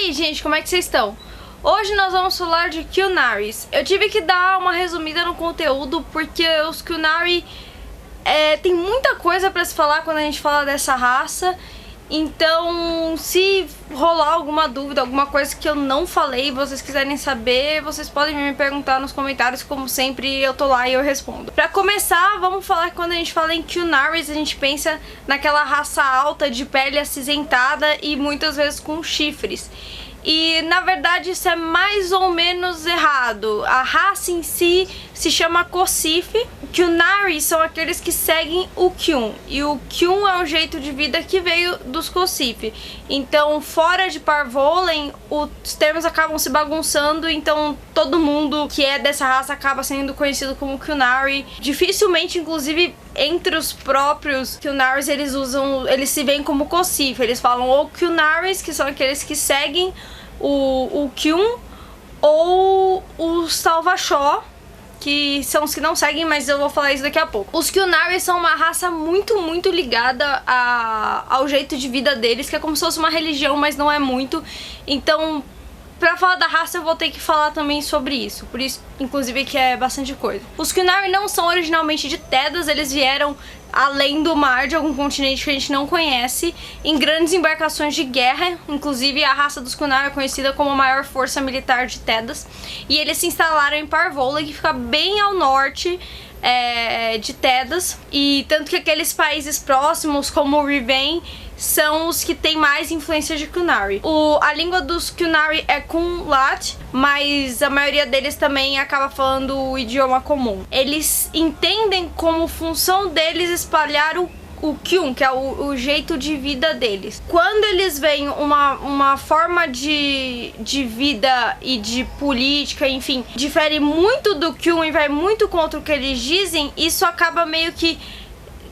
aí, gente, como é que vocês estão? Hoje nós vamos falar de Qunari. Eu tive que dar uma resumida no conteúdo porque os Qunari tem muita coisa pra se falar quando a gente fala dessa raça. Então, se rolar alguma dúvida, alguma coisa que eu não falei, vocês quiserem saber, vocês podem me perguntar nos comentários, como sempre, eu tô lá e eu respondo. Pra começar, vamos falar que quando a gente fala em Qunari, a gente pensa naquela raça alta de pele acinzentada e muitas vezes com chifres. E na verdade isso é mais ou menos errado. A raça em si se chama Kocifi. Qunari são aqueles que seguem o Qun. E o Qun é um jeito de vida que veio dos Kocifi. Então fora de Parvolen os termos acabam se bagunçando. Então todo mundo que é dessa raça acaba sendo conhecido como Qunari. Dificilmente, inclusive, entre os próprios Qunaris eles se veem como Kocifi. Eles falam ou Qunaris, que são aqueles que seguem o Qun, ou os Salvachó, que são os que não seguem, mas eu vou falar isso daqui a pouco. Os Qunari são uma raça muito ligada ao jeito de vida deles, que é como se fosse uma religião, mas não é muito. Então, pra falar da raça eu vou ter que falar também sobre isso, por isso, inclusive, que é bastante coisa. Os Qunari não são originalmente de Tedas, eles vieram além do mar, de algum continente que a gente não conhece, em grandes embarcações de guerra. Inclusive a raça dos Qunari é conhecida como a maior força militar de Tedas. E eles se instalaram em Parvola, que fica bem ao norte de Tedas. E tanto que aqueles países próximos, como o Riven, são os que têm mais influência de Qunari. A língua dos Qunari é Qunlat, mas a maioria deles também acaba falando o idioma comum. Eles entendem como função deles espalhar o Qun, que é o jeito de vida deles. Quando eles veem uma forma de vida e de política, enfim, difere muito do Qun e vai muito contra o que eles dizem, isso acaba meio que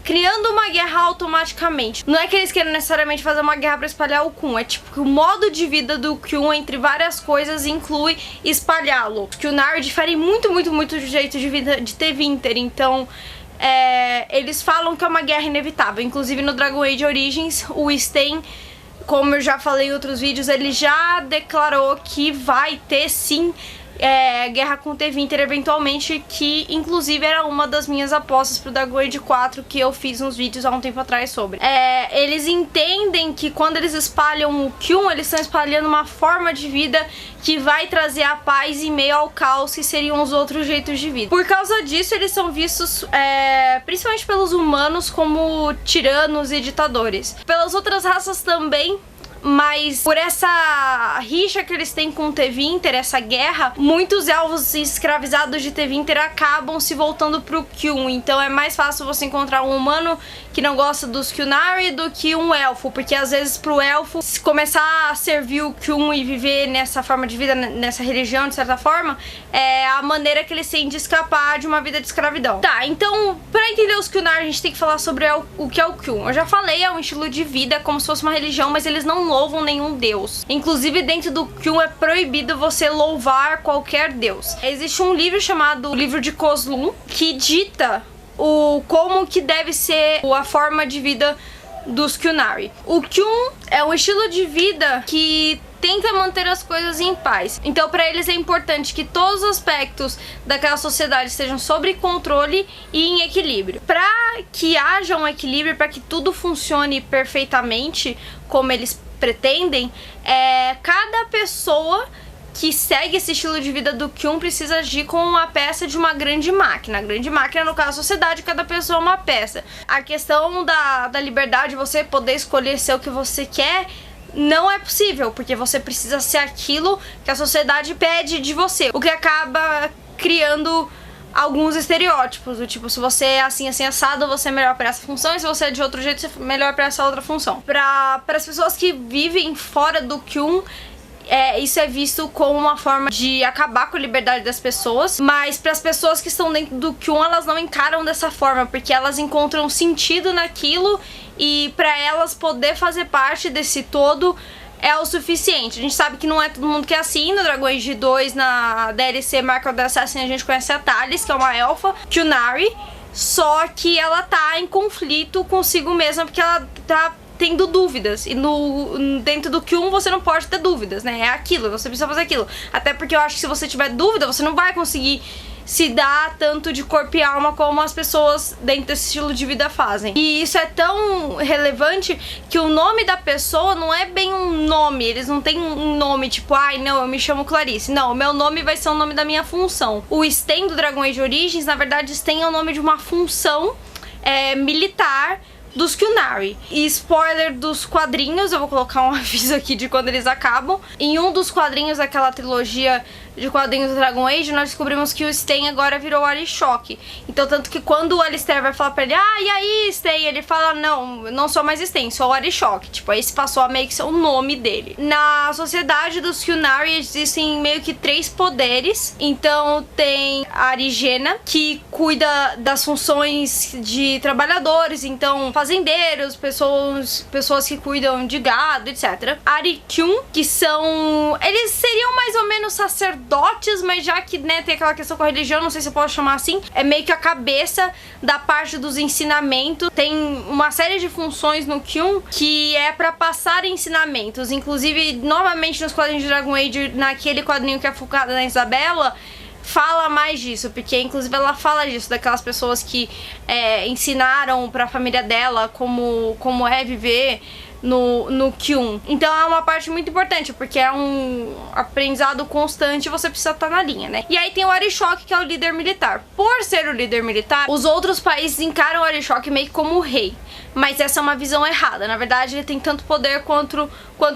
criando uma guerra automaticamente. Não é que eles queiram necessariamente fazer uma guerra pra espalhar o Qun, é tipo que o modo de vida do Qun, entre várias coisas, inclui espalhá-lo. Os Qunari diferem muito do jeito de vida de Tevinter, então eles falam que é uma guerra inevitável. Inclusive no Dragon Age Origins, o Sten, como eu já falei em outros vídeos, ele já declarou que vai ter sim guerra com Tevinter eventualmente, que inclusive era uma das minhas apostas pro Dragon Age 4, que eu fiz uns vídeos há um tempo atrás sobre. Eles entendem que quando eles espalham o Qun, eles estão espalhando uma forma de vida que vai trazer a paz em meio ao caos, que seriam os outros jeitos de vida. Por causa disso, eles são vistos, principalmente pelos humanos, como tiranos e ditadores. Pelas outras raças também, mas por essa rixa que eles têm com Tevinter, essa guerra, muitos elfos escravizados de Tevinter acabam se voltando pro Qun. Então é mais fácil você encontrar um humano que não gosta dos Qunari do que um elfo, porque às vezes pro elfo começar a servir o Qun e viver nessa forma de vida, nessa religião, de certa forma, é a maneira que eles têm de escapar de uma vida de escravidão. Tá, então pra entender os Qunari a gente tem que falar sobre o que é o Qun. Eu já falei, é um estilo de vida, como se fosse uma religião, mas eles não louvam nenhum deus. Inclusive dentro do Qun é proibido você louvar qualquer deus. Existe um livro chamado Livro de Kozlum, que dita como que deve ser a forma de vida dos Qunari. O Qun é um estilo de vida que tenta manter as coisas em paz. Então para eles é importante que todos os aspectos daquela sociedade estejam sob controle e em equilíbrio. Para que haja um equilíbrio, para que tudo funcione perfeitamente como eles pretendem, cada pessoa que segue esse estilo de vida do Qun precisa agir como uma peça de uma grande máquina. A grande máquina, no caso, a sociedade, cada pessoa é uma peça. A questão da liberdade, você poder escolher ser o que você quer, não é possível, porque você precisa ser aquilo que a sociedade pede de você, o que acaba criando alguns estereótipos, do tipo, se você é assim assado, você é melhor para essa função, e se você é de outro jeito, você é melhor para essa outra função. Para as pessoas que vivem fora do Qun, isso é visto como uma forma de acabar com a liberdade das pessoas, mas para as pessoas que estão dentro do Qun, elas não encaram dessa forma, porque elas encontram sentido naquilo, e para elas poder fazer parte desse todo é o suficiente. A gente sabe que não é todo mundo que é assim. No Dragon Age 2, na DLC Mark of the Assassin, a gente conhece a Talis, que é uma elfa Qunari, só que ela tá em conflito consigo mesma, porque ela tá tendo dúvidas. E dentro do Q1 você não pode ter dúvidas, né? É aquilo, você precisa fazer aquilo. Até porque eu acho que se você tiver dúvida, você não vai conseguir se dá tanto de corpo e alma como as pessoas dentro desse estilo de vida fazem. E isso é tão relevante que o nome da pessoa não é bem um nome. Eles não têm um nome tipo, ai não, eu me chamo Clarice. Não, o meu nome vai ser o nome da minha função. O Sten do Dragon Age Origins, na verdade, Sten é o nome de uma função militar dos Qunari. E spoiler dos quadrinhos, eu vou colocar um aviso aqui de quando eles acabam. Em um dos quadrinhos daquela trilogia de quadrinhos do Dragon Age, nós descobrimos que o Sten agora virou o Arishok. Então, tanto que quando o Alistair vai falar pra ele, ah, e aí, Sten? Ele fala, não, eu não sou mais Sten, sou o Arishok. Tipo, aí se passou a meio que ser o nome dele. Na sociedade dos Qunari existem meio que 3 poderes. Então, tem a Arigena, que cuida das funções de trabalhadores, então, fazendeiros, pessoas que cuidam de gado, etc. Arikyun, que são... eles seriam mais ou menos sacerdotes, mas já que, né, tem aquela questão com a religião, não sei se eu posso chamar assim, é meio que a cabeça da parte dos ensinamentos. Tem uma série de funções no Q1 que é pra passar ensinamentos. Inclusive, novamente nos quadrinhos de Dragon Age, naquele quadrinho que é focado na Isabela, fala mais disso, porque inclusive ela fala disso, daquelas pessoas que ensinaram pra família dela como é viver no Q1. Então é uma parte muito importante, porque é um aprendizado constante e você precisa estar na linha, né? E aí tem o Arishok, que é o líder militar. Por ser o líder militar, os outros países encaram o Arishok meio que como o rei. Mas essa é uma visão errada. Na verdade, ele tem tanto poder quanto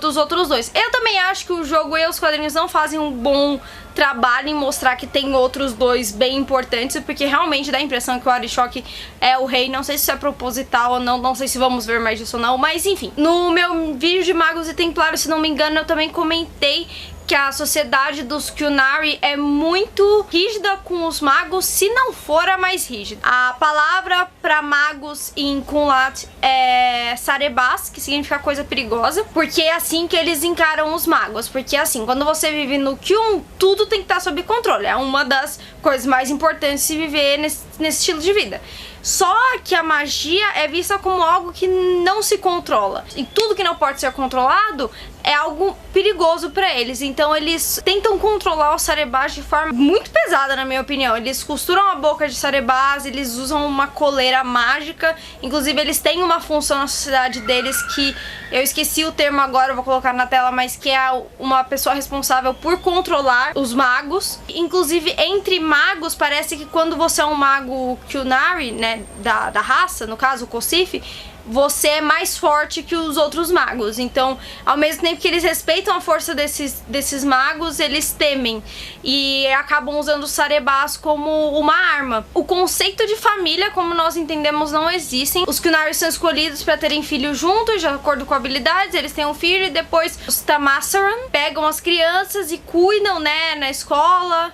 os outros dois. Eu também acho que o jogo e os quadrinhos não fazem um bom trabalho em mostrar que tem outros dois bem importantes, porque realmente dá a impressão que o Arishok é o rei. Não sei se isso é proposital ou não, não sei se vamos ver mais disso ou não, mas enfim. No meu vídeo de Magos e Templários, se não me engano, eu também comentei que a sociedade dos Qunari é muito rígida com os magos, se não for a mais rígida. A palavra para magos em Qunlat é Sarebas, que significa coisa perigosa, porque é assim que eles encaram os magos. Porque assim, quando você vive no Q1, tudo tem que estar sob controle. É uma das coisas mais importantes de se viver nesse estilo de vida. Só que a magia é vista como algo que não se controla. E tudo que não pode ser controlado é algo perigoso pra eles. Então eles tentam controlar o Sarebas de forma muito pesada, na minha opinião. Eles costuram a boca de Sarebas, eles usam uma coleira mágica. Inclusive eles têm uma função na sociedade deles que eu esqueci o termo agora, eu vou colocar na tela, mas que é uma pessoa responsável por controlar os magos. Inclusive entre magos, parece que quando você é um mago Qunari, né, da raça, no caso o Kosif, você é mais forte que os outros magos. Então, ao mesmo tempo que eles respeitam a força desses magos, eles temem e acabam usando o Sarebas como uma arma. O conceito de família, como nós entendemos, não existem. Os Qunari são escolhidos para terem filhos juntos, de acordo com habilidades. Eles têm um filho e depois os Tamasaran pegam as crianças e cuidam, né, na escola.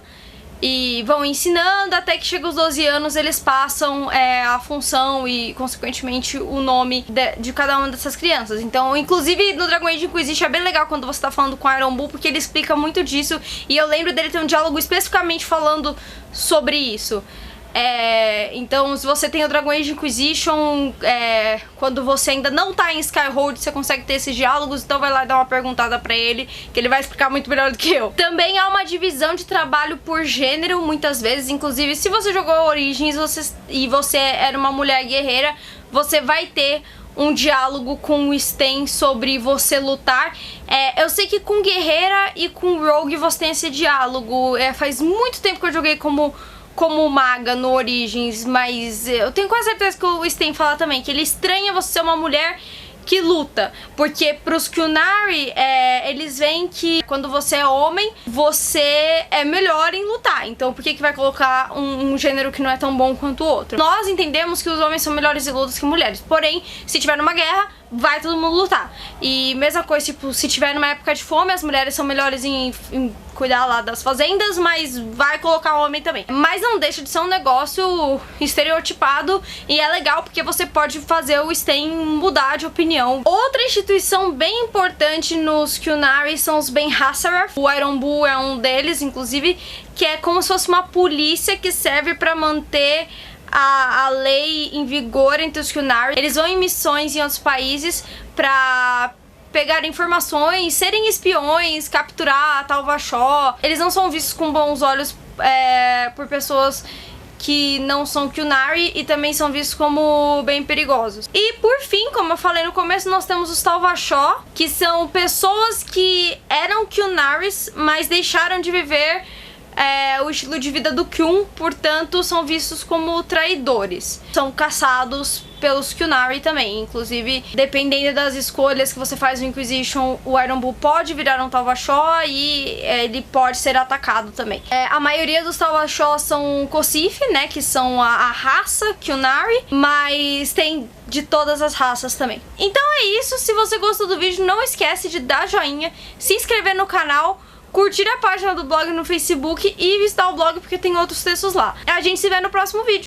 E vão ensinando até que chega aos 12 anos, eles passam a função e, consequentemente, o nome de cada uma dessas crianças. Então, inclusive, no Dragon Age Inquisition é bem legal quando você tá falando com o Iron Bull, porque ele explica muito disso. E eu lembro dele ter um diálogo especificamente falando sobre isso. Então, se você tem o Dragon Age Inquisition, quando você ainda não tá em Skyhold, você consegue ter esses diálogos, então vai lá dar uma perguntada pra ele, que ele vai explicar muito melhor do que eu. Também há uma divisão de trabalho por gênero, muitas vezes. Inclusive, se você jogou Origins e você era uma mulher guerreira, você vai ter um diálogo com o Sten sobre você lutar. Eu sei que com guerreira e com rogue você tem esse diálogo. Faz muito tempo que eu joguei como maga no Origins, mas eu tenho quase certeza que o Sten fala também que ele estranha você ser uma mulher que luta, porque pros Qunari, eles veem que quando você é homem, você é melhor em lutar. Então por que vai colocar um gênero que não é tão bom quanto o outro? Nós entendemos que os homens são melhores em lutas que mulheres, porém, se tiver numa guerra, vai todo mundo lutar. E mesma coisa, tipo, se tiver numa época de fome, as mulheres são melhores em cuidar lá das fazendas, mas vai colocar o homem também. Mas não deixa de ser um negócio estereotipado e é legal porque você pode fazer o Sten mudar de opinião. Outra instituição bem importante nos Qunari são os Ben-Hassarath. O Iron Bull é um deles, inclusive, que é como se fosse uma polícia que serve pra manter a lei em vigor entre os Qunari. Eles vão em missões em outros países pra pegar informações, serem espiões, capturar a Tal-Vashoth. Eles não são vistos com bons olhos por pessoas que não são Qunari e também são vistos como bem perigosos. E por fim, como eu falei no começo, nós temos os Tal-Vashoth, que são pessoas que eram Qunaris, mas deixaram de viver o estilo de vida do Qun, portanto são vistos como traidores. São caçados pelos Qunari também, inclusive dependendo das escolhas que você faz no Inquisition, o Iron Bull pode virar um Tal-Vashoth e ele pode ser atacado também. A maioria dos Tal-Vashoth são Kosif, né, que são a raça Qunari, mas tem de todas as raças também. Então é isso, se você gostou do vídeo, não esquece de dar joinha, se inscrever no canal, curtir a página do blog no Facebook e visitar o blog porque tem outros textos lá. A gente se vê no próximo vídeo.